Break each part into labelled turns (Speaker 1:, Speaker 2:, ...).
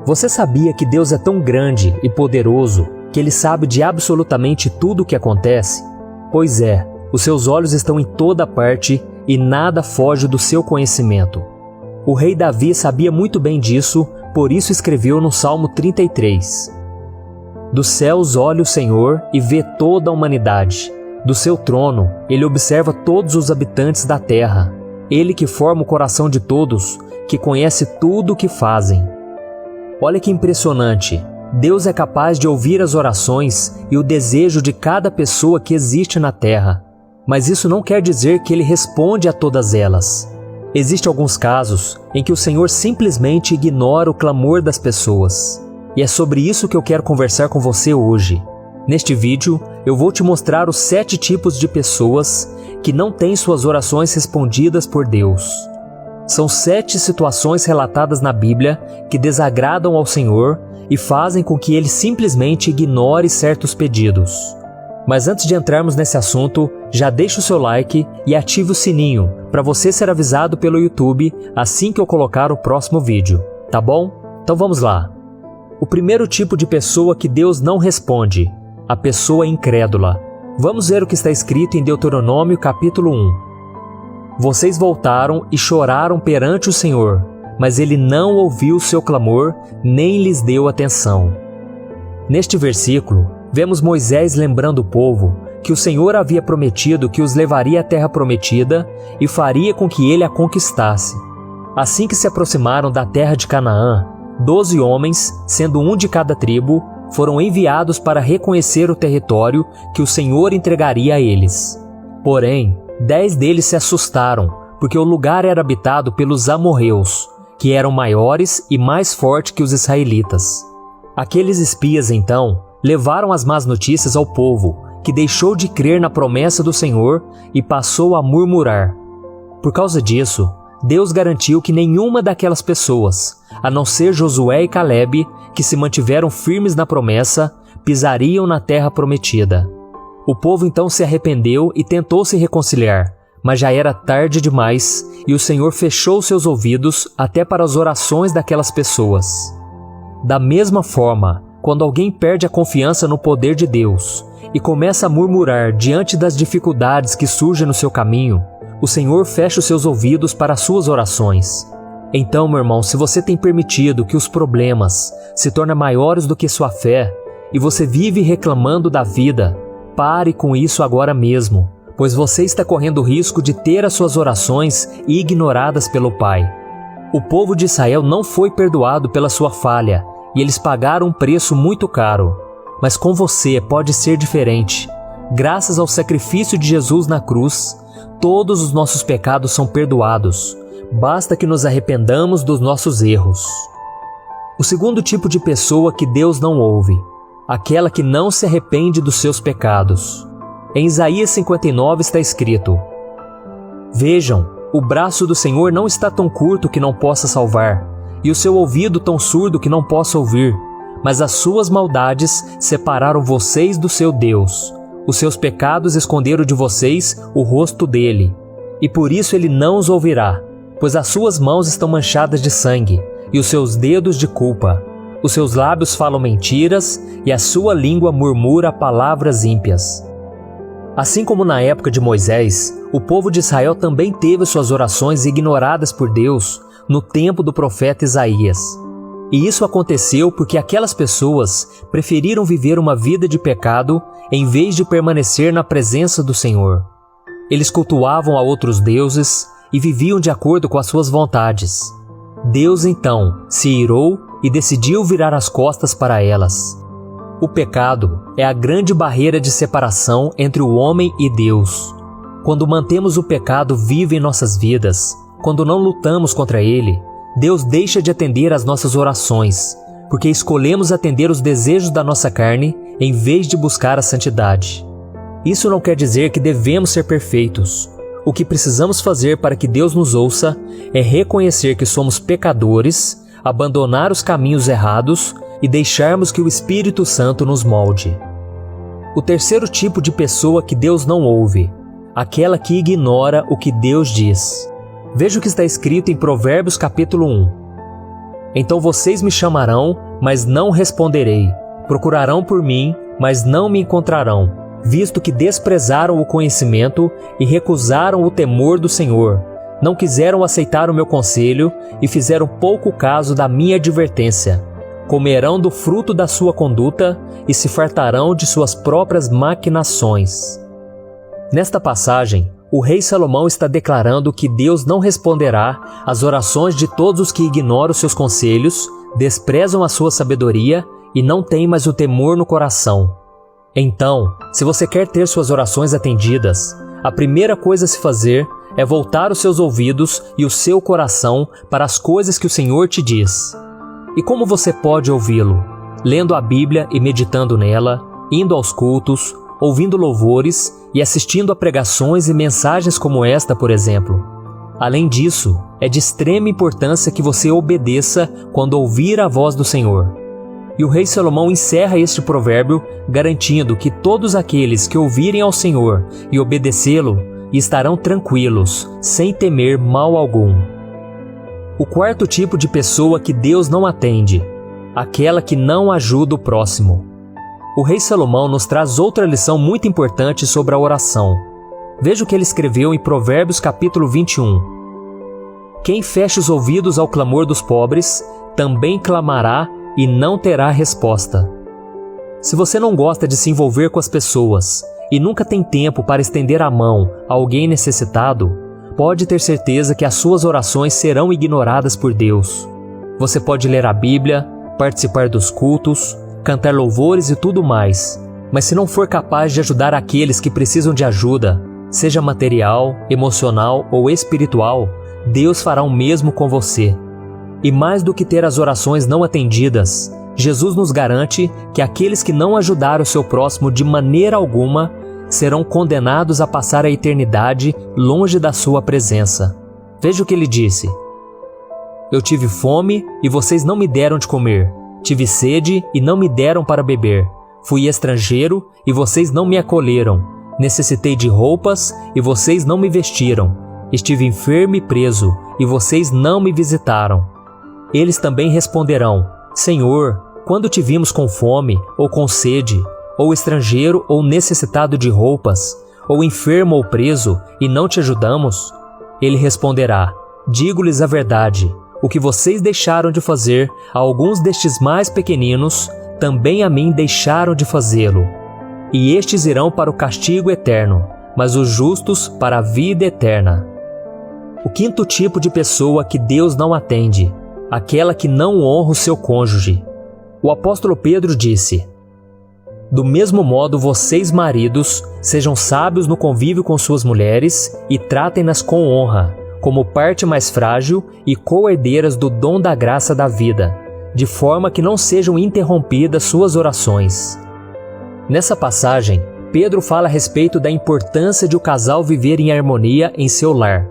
Speaker 1: Você sabia que Deus é tão grande e poderoso que Ele sabe de absolutamente tudo o que acontece? Pois é, os seus olhos estão em toda parte e nada foge do seu conhecimento. O rei Davi sabia muito bem disso, por isso escreveu no Salmo 33. Dos céus olha o Senhor e vê toda a humanidade. Do seu trono, Ele observa todos os habitantes da terra. Ele que forma o coração de todos, que conhece tudo o que fazem. Olha que impressionante! Deus é capaz de ouvir as orações e o desejo de cada pessoa que existe na terra. Mas isso não quer dizer que Ele responde a todas elas. Existem alguns casos em que o Senhor simplesmente ignora o clamor das pessoas. E é sobre isso que eu quero conversar com você hoje. Neste vídeo, eu vou te mostrar os 7 tipos de pessoas que não têm suas orações respondidas por Deus. São 7 situações relatadas na Bíblia que desagradam ao Senhor e fazem com que Ele simplesmente ignore certos pedidos. Mas antes de entrarmos nesse assunto, já deixa o seu like e ative o sininho para você ser avisado pelo YouTube assim que eu colocar o próximo vídeo, tá bom? Então vamos lá. O primeiro tipo de pessoa que Deus não responde, a pessoa incrédula. Vamos ver o que está escrito em Deuteronômio capítulo 1. Vocês voltaram e choraram perante o Senhor, mas Ele não ouviu o seu clamor, nem lhes deu atenção. Neste versículo, vemos Moisés lembrando o povo que o Senhor havia prometido que os levaria à terra prometida e faria com que ele a conquistasse. Assim que se aproximaram da terra de Canaã, 12 homens, sendo um de cada tribo, foram enviados para reconhecer o território que o Senhor entregaria a eles. Porém, 10 deles se assustaram, porque o lugar era habitado pelos amorreus, que eram maiores e mais fortes que os israelitas. Aqueles espias, então, levaram as más notícias ao povo, que deixou de crer na promessa do Senhor e passou a murmurar. Por causa disso, Deus garantiu que nenhuma daquelas pessoas, a não ser Josué e Calebe, que se mantiveram firmes na promessa, pisariam na terra prometida. O povo então se arrependeu e tentou se reconciliar, mas já era tarde demais e o Senhor fechou seus ouvidos até para as orações daquelas pessoas. Da mesma forma, quando alguém perde a confiança no poder de Deus e começa a murmurar diante das dificuldades que surgem no seu caminho, o Senhor fecha os seus ouvidos para as suas orações. Então, meu irmão, se você tem permitido que os problemas se tornem maiores do que sua fé e você vive reclamando da vida, pare com isso agora mesmo, pois você está correndo o risco de ter as suas orações ignoradas pelo Pai. O povo de Israel não foi perdoado pela sua falha e eles pagaram um preço muito caro. Mas com você pode ser diferente. Graças ao sacrifício de Jesus na cruz, todos os nossos pecados são perdoados. Basta que nos arrependamos dos nossos erros. O segundo tipo de pessoa que Deus não ouve, aquela que não se arrepende dos seus pecados. Em Isaías 59 está escrito: Vejam, o braço do Senhor não está tão curto que não possa salvar, e o seu ouvido tão surdo que não possa ouvir, mas as suas maldades separaram vocês do seu Deus. Os seus pecados esconderam de vocês o rosto dele, e por isso ele não os ouvirá, pois as suas mãos estão manchadas de sangue, e os seus dedos de culpa. Os seus lábios falam mentiras, e a sua língua murmura palavras ímpias. Assim como na época de Moisés, o povo de Israel também teve suas orações ignoradas por Deus no tempo do profeta Isaías. E isso aconteceu porque aquelas pessoas preferiram viver uma vida de pecado em vez de permanecer na presença do Senhor. Eles cultuavam a outros deuses e viviam de acordo com as suas vontades. Deus então se irou e decidiu virar as costas para elas. O pecado é a grande barreira de separação entre o homem e Deus. Quando mantemos o pecado vivo em nossas vidas, quando não lutamos contra ele, Deus deixa de atender às nossas orações, porque escolhemos atender os desejos da nossa carne em vez de buscar a santidade. Isso não quer dizer que devemos ser perfeitos. O que precisamos fazer para que Deus nos ouça é reconhecer que somos pecadores, abandonar os caminhos errados e deixarmos que o Espírito Santo nos molde. O terceiro tipo de pessoa que Deus não ouve, aquela que ignora o que Deus diz. Veja o que está escrito em Provérbios capítulo 1. Então vocês me chamarão, mas não responderei. Procurarão por mim, mas não me encontrarão, visto que desprezaram o conhecimento e recusaram o temor do Senhor. Não quiseram aceitar o meu conselho e fizeram pouco caso da minha advertência. Comerão do fruto da sua conduta e se fartarão de suas próprias maquinações. Nesta passagem, o rei Salomão está declarando que Deus não responderá às orações de todos os que ignoram seus conselhos, desprezam a sua sabedoria e não têm mais o temor no coração. Então, se você quer ter suas orações atendidas, a primeira coisa a se fazer é voltar os seus ouvidos e o seu coração para as coisas que o Senhor te diz. E como você pode ouvi-lo? Lendo a Bíblia e meditando nela, indo aos cultos, ouvindo louvores e assistindo a pregações e mensagens como esta, por exemplo. Além disso, é de extrema importância que você obedeça quando ouvir a voz do Senhor. E o rei Salomão encerra este provérbio garantindo que todos aqueles que ouvirem ao Senhor e obedecê-lo estarão tranquilos, sem temer mal algum. O quarto tipo de pessoa que Deus não atende, aquela que não ajuda o próximo. O rei Salomão nos traz outra lição muito importante sobre a oração. Veja o que ele escreveu em Provérbios capítulo 21. Quem fecha os ouvidos ao clamor dos pobres, também clamará e não terá resposta. Se você não gosta de se envolver com as pessoas e nunca tem tempo para estender a mão a alguém necessitado, pode ter certeza que as suas orações serão ignoradas por Deus. Você pode ler a Bíblia, participar dos cultos, cantar louvores e tudo mais, mas se não for capaz de ajudar aqueles que precisam de ajuda, seja material, emocional ou espiritual, Deus fará o mesmo com você. E mais do que ter as orações não atendidas, Jesus nos garante que aqueles que não ajudaram o seu próximo de maneira alguma serão condenados a passar a eternidade longe da sua presença. Veja o que ele disse: Eu tive fome e vocês não me deram de comer. Tive sede e não me deram para beber. Fui estrangeiro e vocês não me acolheram. Necessitei de roupas e vocês não me vestiram. Estive enfermo e preso e vocês não me visitaram. Eles também responderão: Senhor, quando te vimos com fome ou com sede, ou estrangeiro ou necessitado de roupas, ou enfermo ou preso, e não te ajudamos? Ele responderá: Digo-lhes a verdade, o que vocês deixaram de fazer a alguns destes mais pequeninos, também a mim deixaram de fazê-lo. E estes irão para o castigo eterno, mas os justos para a vida eterna. O quinto tipo de pessoa que Deus não atende, aquela que não honra o seu cônjuge. O apóstolo Pedro disse: Do mesmo modo, vocês, maridos, sejam sábios no convívio com suas mulheres e tratem-nas com honra, como parte mais frágil e co-herdeiras do dom da graça da vida, de forma que não sejam interrompidas suas orações. Nessa passagem, Pedro fala a respeito da importância de o casal viver em harmonia em seu lar.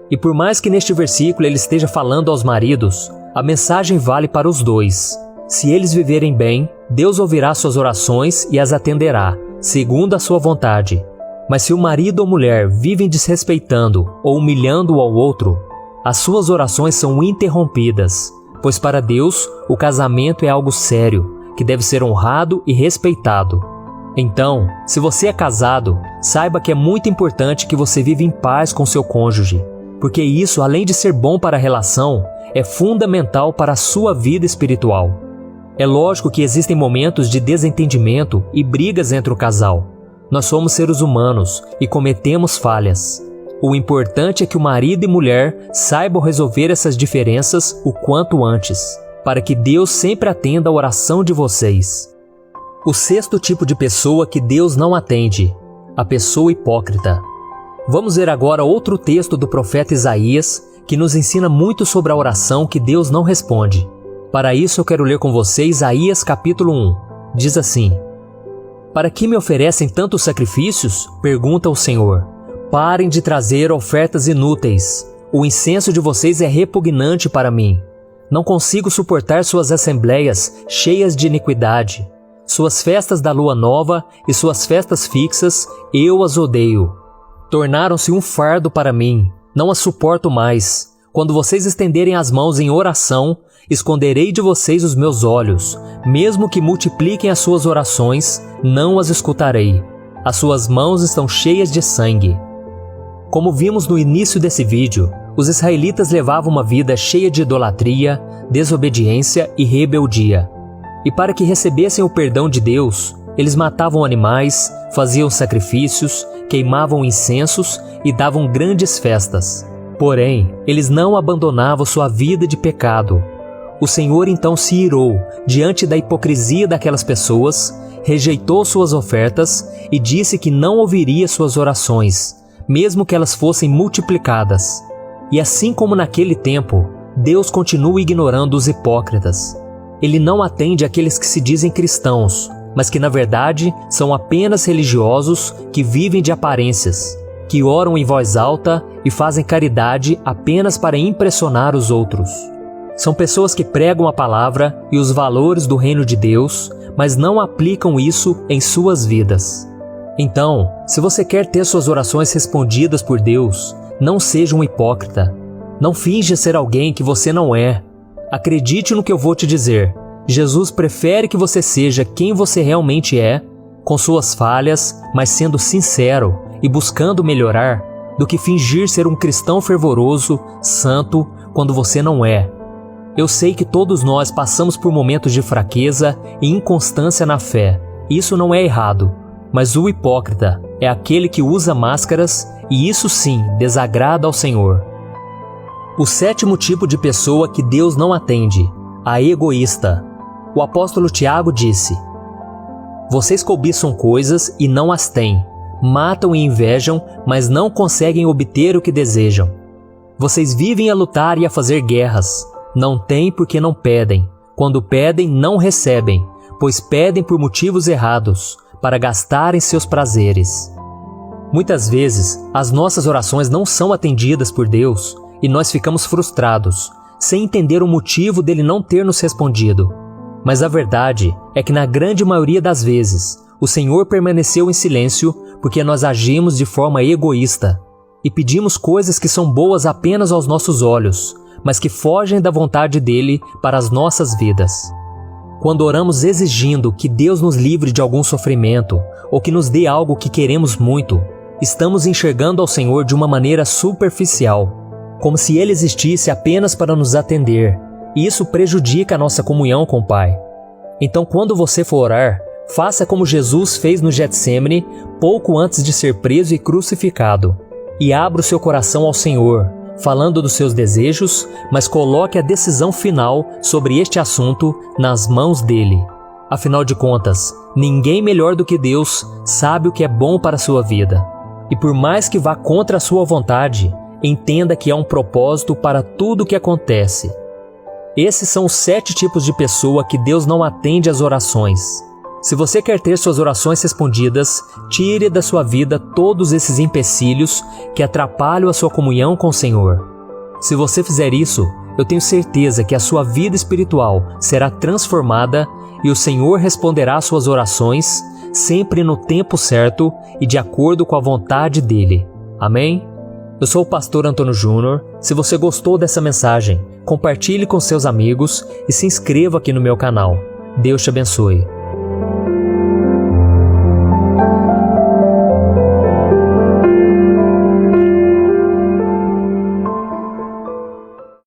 Speaker 1: E por mais que neste versículo ele esteja falando aos maridos, a mensagem vale para os dois. Se eles viverem bem, Deus ouvirá suas orações e as atenderá, segundo a sua vontade. Mas se o marido ou mulher vivem desrespeitando ou humilhando o ao outro, as suas orações são interrompidas, pois para Deus o casamento é algo sério, que deve ser honrado e respeitado. Então, se você é casado, saiba que é muito importante que você viva em paz com seu cônjuge, porque isso, além de ser bom para a relação, é fundamental para a sua vida espiritual. É lógico que existem momentos de desentendimento e brigas entre o casal. Nós somos seres humanos e cometemos falhas. O importante é que o marido e mulher saibam resolver essas diferenças o quanto antes, para que Deus sempre atenda a oração de vocês. O sexto tipo de pessoa que Deus não atende, a pessoa hipócrita. Vamos ver agora outro texto do profeta Isaías que nos ensina muito sobre a oração que Deus não responde. Para isso eu quero ler com você Isaías capítulo 1. Diz assim: Para que me oferecem tantos sacrifícios? Pergunta o Senhor. Parem de trazer ofertas inúteis. O incenso de vocês é repugnante para mim. Não consigo suportar suas assembleias cheias de iniquidade. Suas festas da lua nova e suas festas fixas, eu as odeio. Tornaram-se um fardo para mim. Não as suporto mais. Quando vocês estenderem as mãos em oração esconderei de vocês os meus olhos, mesmo que multipliquem as suas orações, não as escutarei. As suas mãos estão cheias de sangue. Como vimos no início desse vídeo, os israelitas levavam uma vida cheia de idolatria, desobediência e rebeldia. E para que recebessem o perdão de Deus, eles matavam animais, faziam sacrifícios, queimavam incensos e davam grandes festas. Porém, eles não abandonavam sua vida de pecado. O Senhor então se irou diante da hipocrisia daquelas pessoas, rejeitou suas ofertas e disse que não ouviria suas orações, mesmo que elas fossem multiplicadas. E assim como naquele tempo, Deus continua ignorando os hipócritas. Ele não atende àqueles que se dizem cristãos, mas que na verdade são apenas religiosos que vivem de aparências, que oram em voz alta e fazem caridade apenas para impressionar os outros. São pessoas que pregam a palavra e os valores do reino de Deus, mas não aplicam isso em suas vidas. Então, se você quer ter suas orações respondidas por Deus, não seja um hipócrita. Não finja ser alguém que você não é. Acredite no que eu vou te dizer. Jesus prefere que você seja quem você realmente é, com suas falhas, mas sendo sincero e buscando melhorar, do que fingir ser um cristão fervoroso, santo, quando você não é. Eu sei que todos nós passamos por momentos de fraqueza e inconstância na fé. Isso não é errado, mas o hipócrita é aquele que usa máscaras e isso sim desagrada ao Senhor. O sétimo tipo de pessoa que Deus não atende, a egoísta. O apóstolo Tiago disse: vocês cobiçam coisas e não as têm, matam e invejam, mas não conseguem obter o que desejam. Vocês vivem a lutar e a fazer guerras, não têm porque não pedem. Quando pedem, não recebem, pois pedem por motivos errados, para gastarem seus prazeres. Muitas vezes, as nossas orações não são atendidas por Deus e nós ficamos frustrados, sem entender o motivo dele não ter nos respondido. Mas a verdade é que na grande maioria das vezes, o Senhor permaneceu em silêncio porque nós agimos de forma egoísta e pedimos coisas que são boas apenas aos nossos olhos, mas que fogem da vontade dele para as nossas vidas. Quando oramos exigindo que Deus nos livre de algum sofrimento ou que nos dê algo que queremos muito, estamos enxergando ao Senhor de uma maneira superficial, como se Ele existisse apenas para nos atender, e isso prejudica a nossa comunhão com o Pai. Então, quando você for orar, faça como Jesus fez no Getsêmani pouco antes de ser preso e crucificado, e abra o seu coração ao Senhor, falando dos seus desejos, mas coloque a decisão final sobre este assunto nas mãos dele. Afinal de contas, ninguém melhor do que Deus sabe o que é bom para a sua vida. E por mais que vá contra a sua vontade, entenda que há um propósito para tudo o que acontece. Esses são os 7 tipos de pessoa que Deus não atende às orações. Se você quer ter suas orações respondidas, tire da sua vida todos esses empecilhos que atrapalham a sua comunhão com o Senhor. Se você fizer isso, eu tenho certeza que a sua vida espiritual será transformada e o Senhor responderá às suas orações, sempre no tempo certo e de acordo com a vontade dele. Amém? Eu sou o pastor Antônio Júnior. Se você gostou dessa mensagem, compartilhe com seus amigos e se inscreva aqui no meu canal. Deus te abençoe.